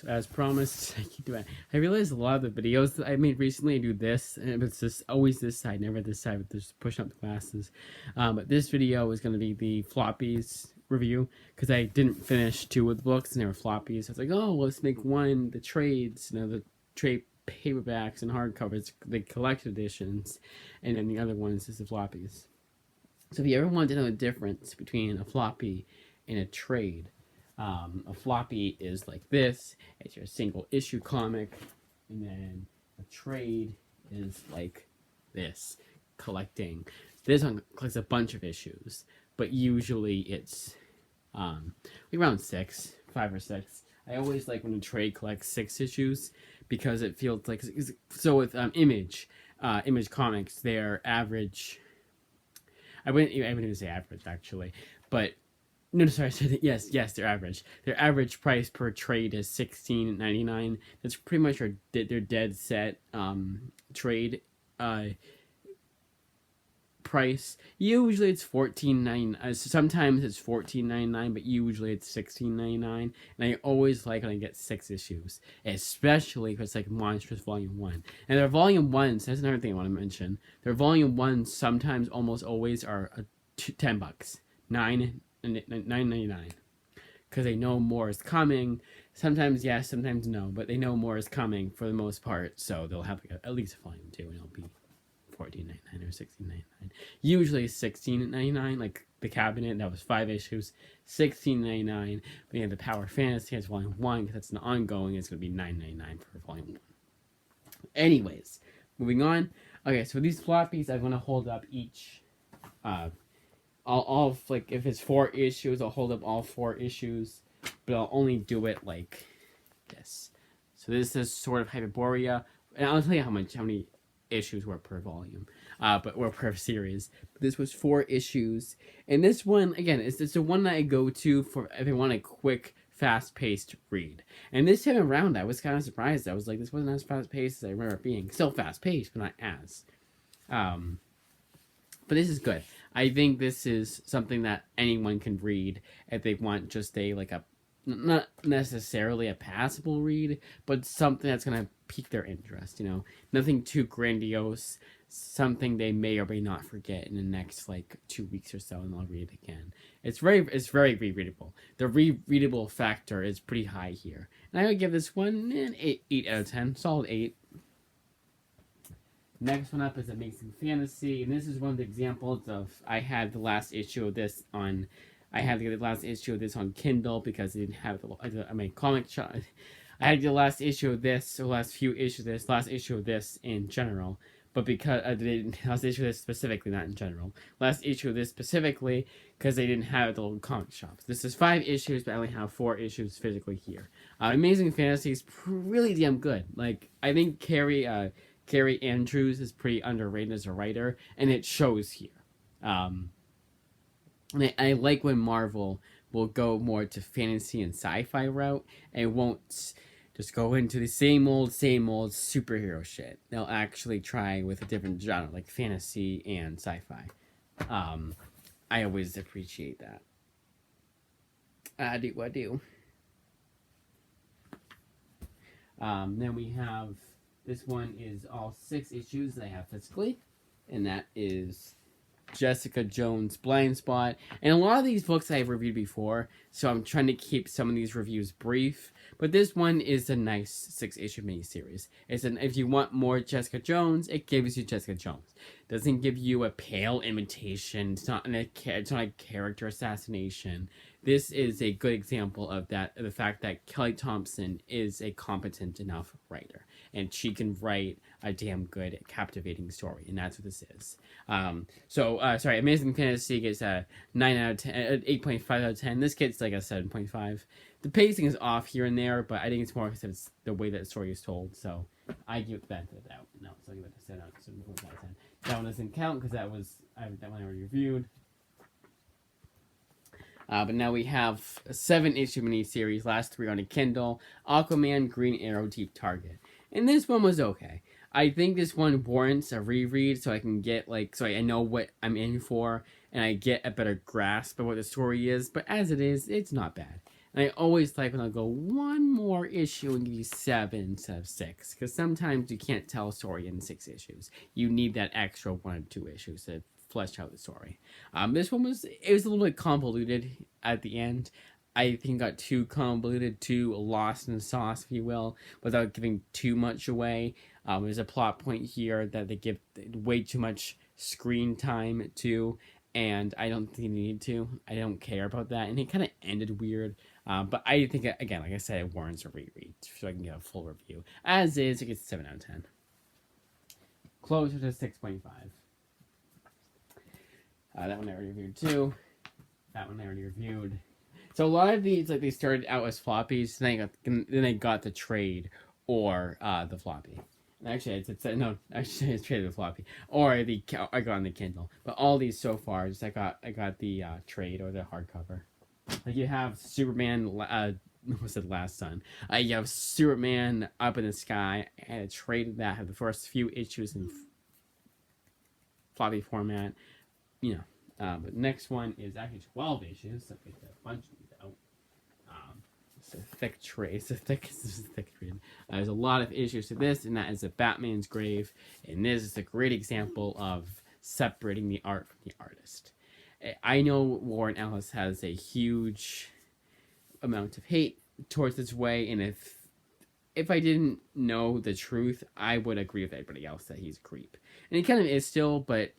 So as promised, I keep doing. I realized a lot of the videos that I made recently, I do this, and it's just always this side, never this side, with just pushing up the glasses. But this video is going to be the floppies review because I didn't finish two of the books and they were floppies. So I was like, oh, let's make one the trades, the trade paperbacks and hardcovers, the collected editions, and then the other ones is the floppies. So if you ever want to know the difference between a floppy and a trade, a floppy is like this. It's your single issue comic, and then a trade is like this, collecting. This one collects a bunch of issues, but usually it's around 5 or 6. I always like when a trade collects 6 issues because it feels like so with Image Comics, their average. I wouldn't even say average actually, but no, sorry, I said yes, their average. Their average price per trade is $16.99. That's pretty much their dead set trade price. Usually it's $14.99. Sometimes it's $14.99, but usually it's $16.99. And I always like when I get 6 issues, especially if it's like Monstrous Volume 1. And their Volume 1s, that's another thing I want to mention. Their Volume 1s sometimes, almost always, are $10, $9.99, because they know more is coming. Sometimes yes, sometimes no, but they know more is coming for the most part, so they'll have like at least a volume 2, and it'll be $14.99 or $16.99. Usually $16.99, like the Cabinet, that was 5 issues, $16.99. But yeah, the Power Fantasy has volume 1, because that's an ongoing, it's going to be $9.99 for volume 1. Anyways, moving on. Okay, so these floppies, I'm going to hold up each I'll like, if it's 4 issues, I'll hold up all 4 issues, but I'll only do it like this. So this is sort of Hyperborea, and I'll tell you how many issues were per volume, or per series. But this was 4 issues, and this one again, it's the one that I go to for if I want a quick, fast-paced read. And this time around, I was kind of surprised. I was like, this wasn't as fast-paced as I remember it being. Still fast-paced, but not as. But this is good. I think this is something that anyone can read if they want just not necessarily a passable read, but something that's going to pique their interest, Nothing too grandiose, something they may or may not forget in the next 2 weeks or so, and they'll read it again. It's very rereadable. The rereadable factor is pretty high here. And I would give this one an 8 out of 10, solid 8. Next one up is Amazing Fantasy, and this is one of the examples of, I had the last issue of this on Kindle because I didn't have comic shop. I had the last issue of this, or last few issues of this, last issue of this in general, but because last issue of this specifically, not in general. Last issue of this specifically because they didn't have the little comic shops. This is 5 issues, but I only have 4 issues physically here. Amazing Fantasy is really damn good. I think Carrie Andrews is pretty underrated as a writer, and it shows here. And I like when Marvel will go more to fantasy and sci-fi route, and won't just go into the same old superhero shit. They'll actually try with a different genre, like fantasy and sci-fi. I always appreciate that. I do. Then we have, this one is all 6 issues that I have physically, and that is Jessica Jones Blind Spot. And a lot of these books I've reviewed before, so I'm trying to keep some of these reviews brief, but this one is a nice 6-issue miniseries. If you want more Jessica Jones, it gives you Jessica Jones. It doesn't give you a pale imitation. It's not a character assassination. This is a good example of that, of the fact that Kelly Thompson is a competent enough writer, and she can write a damn good, captivating story, and that's what this is. Sorry, Amazing Fantasy gets a 9 out of 10, 8.5 out of 10. This gets like a 7.5. The pacing is off here and there, but I think it's more because it's the way that the story is told, so I give it the benefit of the doubt. No, so I give it a 7 out of 10. That one doesn't count because that one I already reviewed. But now we have a 7-issue miniseries, last 3 on a Kindle, Aquaman, Green Arrow, Deep Target. And this one was okay. I think this one warrants a reread so I can get, so I know what I'm in for, and I get a better grasp of what the story is, but as it is, it's not bad. And I always like when I'll go one more issue and give you 7 instead of 6. Because sometimes you can't tell a story in 6 issues. You need that extra 1 or 2 issues to flesh out the story. This one was a little bit convoluted at the end. I think got too convoluted, too lost in the sauce, if you will, without giving too much away. There's a plot point here that they give way too much screen time to, and I don't think they need to. I don't care about that, and it kind of ended weird. But I think, again, like I said, it warrants a reread so I can get a full review. As is, it gets 7 out of 10. Closer to 6.5. That one I already reviewed too. That one I already reviewed. So a lot of these, like, they started out as floppies, then they got the trade or the floppy. Actually, it's traded the floppy or I got on the Kindle. But all these so far, just I got the trade or the hardcover. Like you have Superman. Was it Last Sun? You have Superman Up in the Sky, and I traded that. Have the first few issues in floppy format. You know, but next one is actually 12 issues. So get a bunch of these out. It's a thick trade. It's a thick trade. There's a lot of issues to this, and that is a Batman's Grave. And this is a great example of separating the art from the artist. I know Warren Ellis has a huge amount of hate towards this way, and if I didn't know the truth, I would agree with everybody else that he's a creep. And he kind of is still, but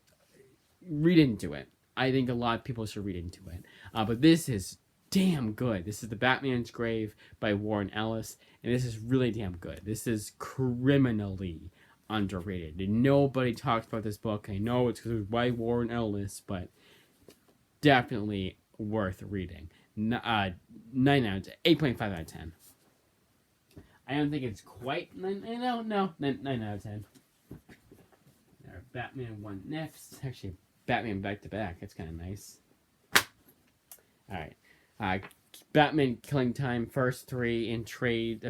read into it. I think a lot of people should read into it. But this is damn good. This is The Batman's Grave by Warren Ellis, and this is really damn good. This is criminally underrated. And nobody talks about this book. I know it's because by Warren Ellis, but definitely worth reading. 9 out of 8.5 out of 10. I don't think it's quite 9 out of 10. Batman 1 next. Actually, Batman back to back. That's kind of nice. Alright. Batman Killing Time, first 3 in trades.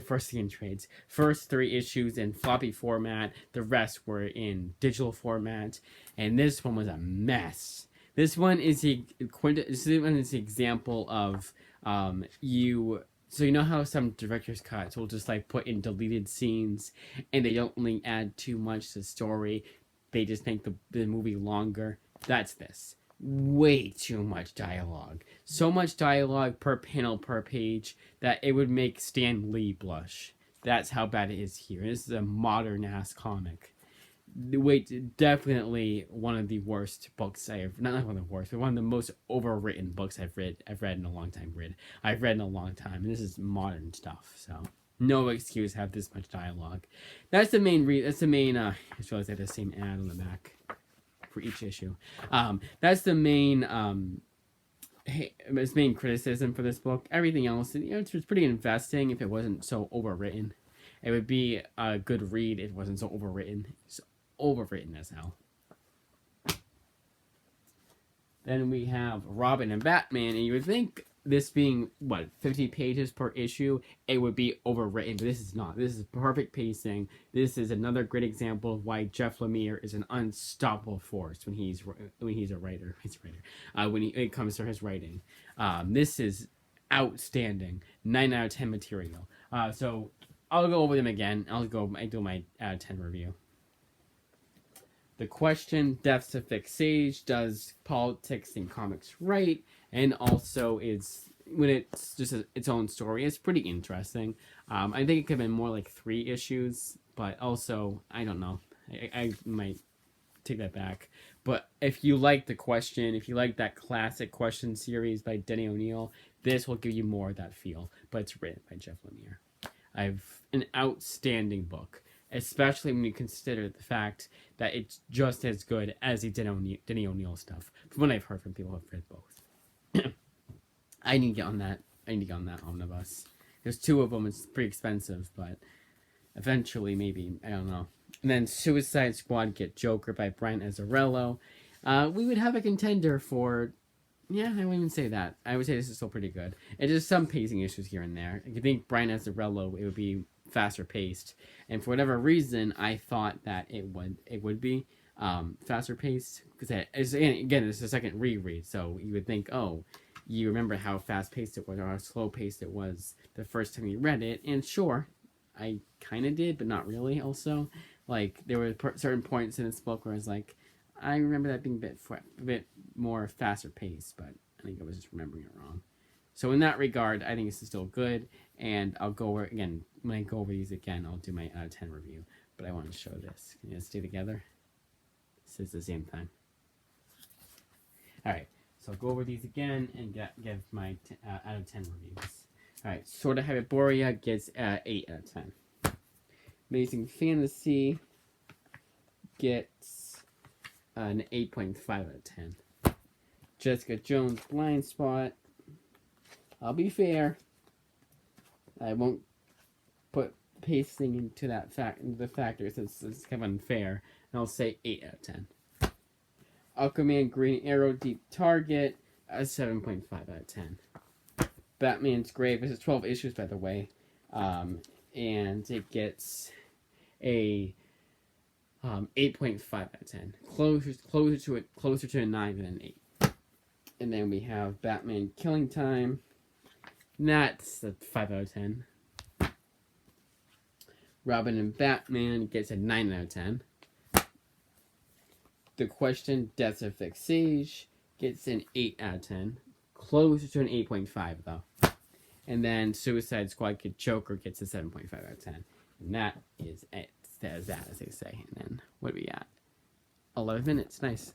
First 3 issues in floppy format. The rest were in digital format. And this one was a mess. This one is the example of so you know how some director's cuts will just like put in deleted scenes and they don't really add too much to the story. They just make the movie longer. That's this. Way too much dialogue. So much dialogue per panel per page that it would make Stan Lee blush. That's how bad it is here. This is a modern ass comic. Definitely one of the worst books not one of the worst, but one of the most overwritten books I've read in a long time. And this is modern stuff, so no excuse to have this much dialogue. That's the main I just realized I had the same ad on the back for each issue. That's the main main criticism for this book. Everything else, it's pretty investing if it wasn't so overwritten. It would be a good read if it wasn't so overwritten. It's overwritten as hell. Then we have Robin and Batman, and you would think this being 50 pages per issue, it would be overwritten, but this is not. This is perfect pacing. This is another great example of why Jeff Lemire is an unstoppable force when he's a writer. When it comes to his writing, this is outstanding. 9 out of 10 material. So I'll go over them again. I do my out of 10 review. The Question, Deaths of Vic Sage, does politics and comics right, and also when it's just its own story, it's pretty interesting. I think it could have been more like 3 issues, but also, I don't know. I might take that back. But if you like The Question, if you like that classic Question series by Denny O'Neil, this will give you more of that feel, but it's written by Jeff Lemire. An outstanding book, especially when you consider the fact that it's just as good as the Denny O'Neil stuff, from what I've heard from people who have read both. I need to get on that omnibus. There's 2 of them. It's pretty expensive, but eventually, maybe, I don't know. And then Suicide Squad Get Joker by Brian Azzarello. We would have a contender for... Yeah, I wouldn't even say that. I would say this is still pretty good. It's just some pacing issues here and there. I think Brian Azzarello, it would be faster paced, and for whatever reason, I thought that it would be faster paced, because again, it's the second reread, so you would think, oh, you remember how fast-paced it was or how slow-paced it was the first time you read it. And sure, I kind of did, but not really also. Like, there were certain points in this book where I was like, I remember that being a bit more faster-paced, but I think I was just remembering it wrong. So in that regard, I think this is still good, and I'll go over, again, when I go over these again, I'll do my out of 10 review, but I want to show this. Can you guys stay together? This is the same time. Alright, so I'll go over these again and give my out of 10 reviews. Alright, Sword of Hyperborea gets 8 out of 10. Amazing Fantasy gets an 8.5 out of 10. Jessica Jones Blind Spot, I'll be fair, I won't put pacing into the factors, it's kind of unfair, and I'll say 8 out of 10. Aquaman Green Arrow Deep Target, a 7.5 out of 10. Batman's Grave, this is 12 issues by the way, and it gets a 8.5 out of 10. Closer to a 9 than an 8. And then we have Batman Killing Time. That's a 5 out of 10. Robin and Batman gets a 9 out of 10. The Question, Deaths of Vic Sage gets an 8 out of 10. Closer to an 8.5 though. And then Suicide Squad Kid Joker gets a 7.5 out of 10. And that is it. That is that, as they say. And then, what are we at? 11 minutes. Nice.